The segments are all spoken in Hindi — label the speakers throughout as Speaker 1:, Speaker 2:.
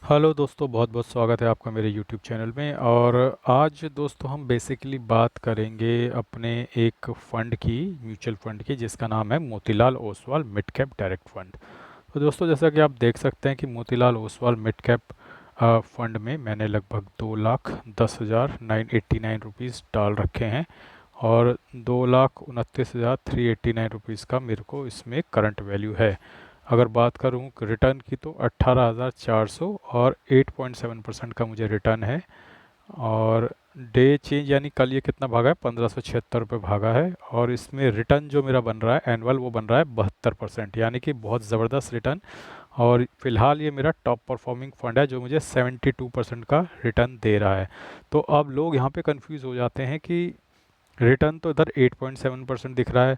Speaker 1: हेलो दोस्तों, बहुत बहुत स्वागत है आपका मेरे यूट्यूब चैनल में। और आज दोस्तों हम बेसिकली बात करेंगे अपने एक फ़ंड की, म्यूचुअल फ़ंड की, जिसका नाम है Motilal Oswal mid cap direct fund. तो दोस्तों, जैसा कि आप देख सकते हैं कि Motilal Oswal mid cap fund में मैंने लगभग 2,10,989 रुपीज़ डाल रखे हैं और 2,29,389 रुपीज़ का मेरे को इसमें करंट वैल्यू है। अगर बात करूं रिटर्न की तो 18,400 और 8.7% का मुझे रिटर्न है। और डे चेंज यानी कल ये कितना भागा है, 1576 रुपये भागा है। और इसमें रिटर्न जो मेरा बन रहा है एनुअल, वो बन रहा है 72%, यानी कि बहुत ज़बरदस्त रिटर्न। और फिलहाल ये मेरा टॉप परफॉर्मिंग फंड है जो मुझे 72% का रिटर्न दे रहा है। तो अब लोग यहाँ पे कंफ्यूज हो जाते हैं कि रिटर्न तो इधर 8.7% दिख रहा है,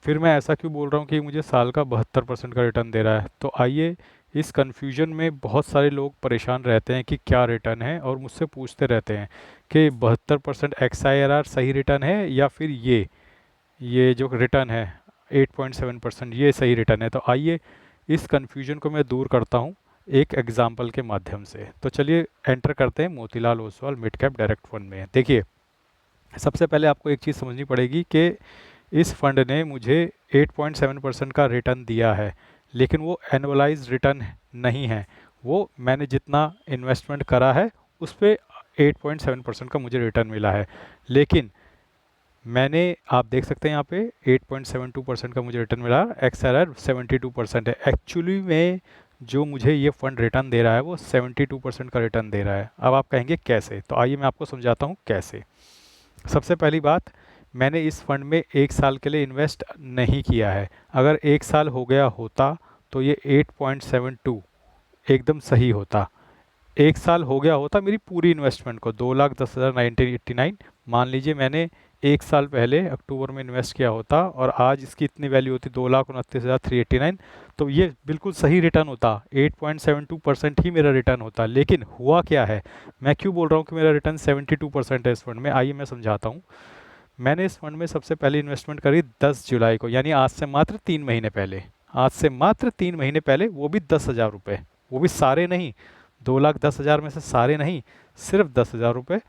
Speaker 1: फिर मैं ऐसा क्यों बोल रहा हूँ कि मुझे साल का 72% का रिटर्न दे रहा है। तो आइए, इस कन्फ्यूजन में बहुत सारे लोग परेशान रहते हैं कि क्या रिटर्न है, और मुझसे पूछते रहते हैं कि 72% XIRR सही रिटर्न है या फिर ये जो रिटर्न है 8.7% ये सही रिटर्न है। तो आइए, इस कन्फ्यूजन को मैं दूर करता हूँ एक एग्जाम्पल के माध्यम से। तो चलिए एंटर करते हैं Motilal Oswal mid cap direct fund में। देखिए, सबसे पहले आपको एक चीज़ समझनी पड़ेगी कि इस फंड ने मुझे 8.7% का रिटर्न दिया है, लेकिन वो एनुअलाइज रिटर्न नहीं है। वो मैंने जितना इन्वेस्टमेंट करा है उस पे 8.7% का मुझे रिटर्न मिला है। लेकिन मैंने, आप देख सकते हैं यहाँ पे 8.72% का मुझे रिटर्न मिला, XRR 72% है। एक्चुअली में जो मुझे ये फंड रिटर्न दे रहा है वो 72% का रिटर्न दे रहा है। अब आप कहेंगे कैसे, तो आइए मैं आपको समझाता हूँ कैसे। सबसे पहली बात, मैंने इस फंड में एक साल के लिए इन्वेस्ट नहीं किया है। अगर एक साल हो गया होता तो ये 8.72 एकदम सही होता। एक साल हो गया होता मेरी पूरी इन्वेस्टमेंट को, 2,10,989। मान लीजिए मैंने एक साल पहले अक्टूबर में इन्वेस्ट किया होता और आज इसकी इतनी वैल्यू होती 2,29,389, तो ये बिल्कुल सही रिटर्न होता, 8.72% ही मेरा रिटर्न होता। लेकिन हुआ क्या है, मैं क्यों बोल रहा हूँ कि मेरा रिटर्न 72% है इस फंड में, आइए मैं समझाता हूँ। मैंने इस फंड में सबसे पहले इन्वेस्टमेंट करी 10 जुलाई को, यानी आज से मात्र 3 महीने पहले। आज से मात्र 3 महीने पहले, वो भी 10,000 रुपये, वो भी सारे नहीं, 2,10,000 में से सारे नहीं, सिर्फ 10,000 रुपये।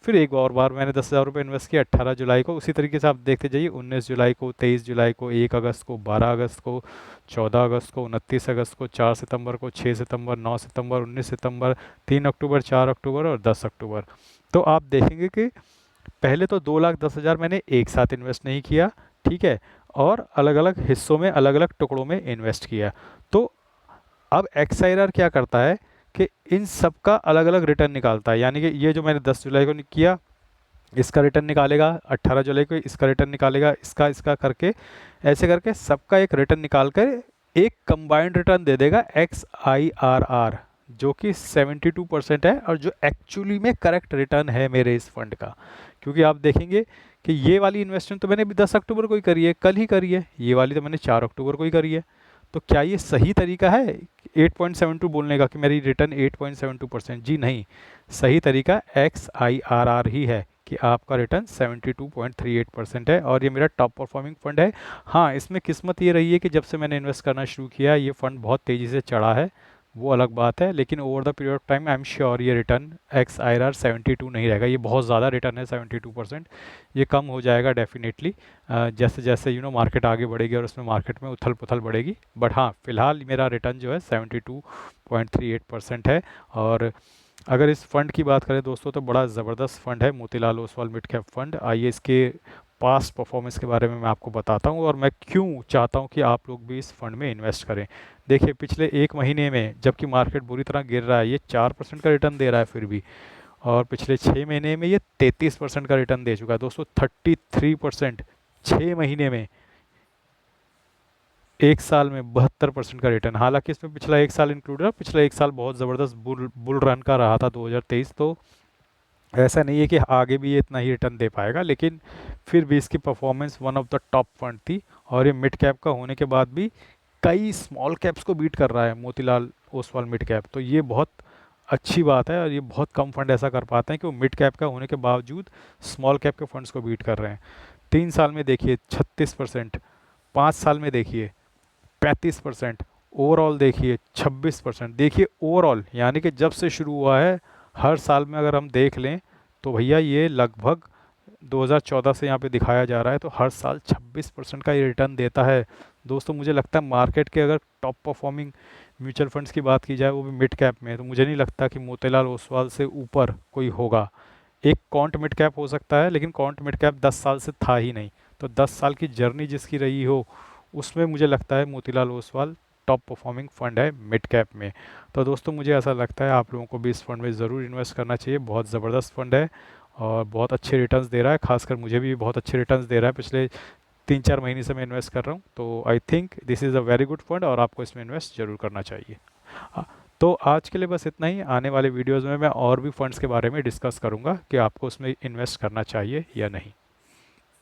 Speaker 1: फिर एक और बार मैंने 10,000 रुपये इन्वेस्ट किया 18 जुलाई को। उसी तरीके से आप देखते जाइए, 19 जुलाई को, 23 जुलाई को, 1 अगस्त को, 12 अगस्त को, 14 अगस्त को, 29 अगस्त को, 4 सितंबर को, 6 सितंबर, 9 सितंबर, 19 सितंबर, 3 अक्टूबर, 4 अक्टूबर और 10 अक्टूबर। तो आप देखेंगे कि पहले तो 2,10,000 मैंने एक साथ इन्वेस्ट नहीं किया, ठीक है, और अलग अलग हिस्सों में, अलग अलग टुकड़ों में इन्वेस्ट किया। तो अब एक्साइरर क्या करता है कि इन सब का अलग अलग रिटर्न निकालता है। यानी कि ये जो मैंने 10 जुलाई को किया, इसका रिटर्न निकालेगा, 18 जुलाई को इसका रिटर्न निकालेगा, इसका इसका करके, ऐसे करके सबका एक रिटर्न निकाल कर एक कंबाइंड रिटर्न दे देगा, XIRR, जो कि 72% है और जो एक्चुअली में करेक्ट रिटर्न है मेरे इस फंड का। क्योंकि आप देखेंगे कि ये वाली इन्वेस्टमेंट तो मैंने अभी 10 अक्टूबर को ही करी है, कल ही करी है, ये वाली तो मैंने 4 अक्टूबर को ही करी है। तो क्या ये सही तरीका है 8.72 बोलने का कि मेरी रिटर्न 8.72%? जी नहीं, सही तरीका XIRR ही है कि आपका रिटर्न 72.38% है और ये मेरा टॉप परफॉर्मिंग फंड है। हाँ, इसमें किस्मत ये रही है कि जब से मैंने इन्वेस्ट करना शुरू किया ये फंड बहुत तेज़ी से चढ़ा है, वो अलग बात है। लेकिन over the period of time I am sure ये रिटर्न XIRR 72 नहीं रहेगा, ये बहुत ज़्यादा रिटर्न है 72%। ये कम हो जाएगा डेफिनेटली जैसे जैसे मार्केट आगे बढ़ेगी और उसमें मार्केट में उथल पुथल बढ़ेगी। बट हाँ, फिलहाल मेरा रिटर्न जो है 72.38% है। और अगर इस फंड की बात करें दोस्तों, तो बड़ा ज़बरदस्त फंड है Motilal Oswal mid cap fund. आइए इसके पास्ट परफॉर्मेंस के बारे में मैं आपको बताता हूँ और मैं क्यों चाहता हूँ कि आप लोग भी इस फंड में इन्वेस्ट करें। देखिए, पिछले एक महीने में जबकि मार्केट बुरी तरह गिर रहा है, ये 4% का रिटर्न दे रहा है फिर भी। और पिछले 6 महीने में ये 33% का रिटर्न दे चुका है दोस्तों, 33%। 6 महीने में, एक साल में 72% का रिटर्न। हालांकि इसमें पिछला एक साल इंक्लूड है, पिछला एक साल बहुत ज़बरदस्त बुल बुल रन का रहा था 2023। तो ऐसा नहीं है कि आगे भी ये इतना ही रिटर्न दे पाएगा, लेकिन फिर भी इसकी performance one of the top fund थी। और ये मिड कैप का होने के बाद भी कई स्मॉल कैप्स को बीट कर रहा है मोतीलाल ओसवाल मिड कैप, तो ये बहुत अच्छी बात है। और ये बहुत कम फंड ऐसा कर पाते हैं कि वो मिड कैप का होने के बावजूद स्मॉल कैप के फंड्स को बीट कर रहे हैं। 3 साल में देखिए 36%, 5 साल में देखिए 35%, ओवरऑल देखिए 26%। देखिए ओवरऑल यानी कि जब से शुरू हुआ है, हर साल में अगर हम देख लें तो भैया ये लगभग 2014 से यहाँ पे दिखाया जा रहा है, तो हर साल 26% का ये रिटर्न देता है। दोस्तों मुझे लगता है मार्केट के अगर टॉप परफॉर्मिंग म्यूचुअल फंड्स की बात की जाए वो भी मिड कैप में, तो मुझे नहीं लगता कि मोतीलाल ओसवाल से ऊपर कोई होगा। एक कॉन्ट मिड कैप हो सकता है, लेकिन कॉन्ट मिड कैप 10 साल से था ही नहीं। तो 10 साल की जर्नी जिसकी रही हो, उसमें मुझे लगता है Motilal Oswal top performing fund है मिड कैप में। तो दोस्तों मुझे ऐसा लगता है आप लोगों को भी इस फंड में ज़रूर इन्वेस्ट करना चाहिए। बहुत ज़बरदस्त फंड है और बहुत अच्छे रिटर्न्स दे रहा है, खासकर मुझे भी बहुत अच्छे रिटर्न्स दे रहा है। पिछले 3-4 महीने से मैं इन्वेस्ट कर रहा हूँ, तो I think this is a very good fund और आपको इसमें इन्वेस्ट ज़रूर करना चाहिए। हाँ, तो आज के लिए बस इतना ही। आने वाले वीडियोज़ में मैं और भी फंड्स के बारे में डिस्कस करूँगा कि आपको उसमें इन्वेस्ट करना चाहिए या नहीं।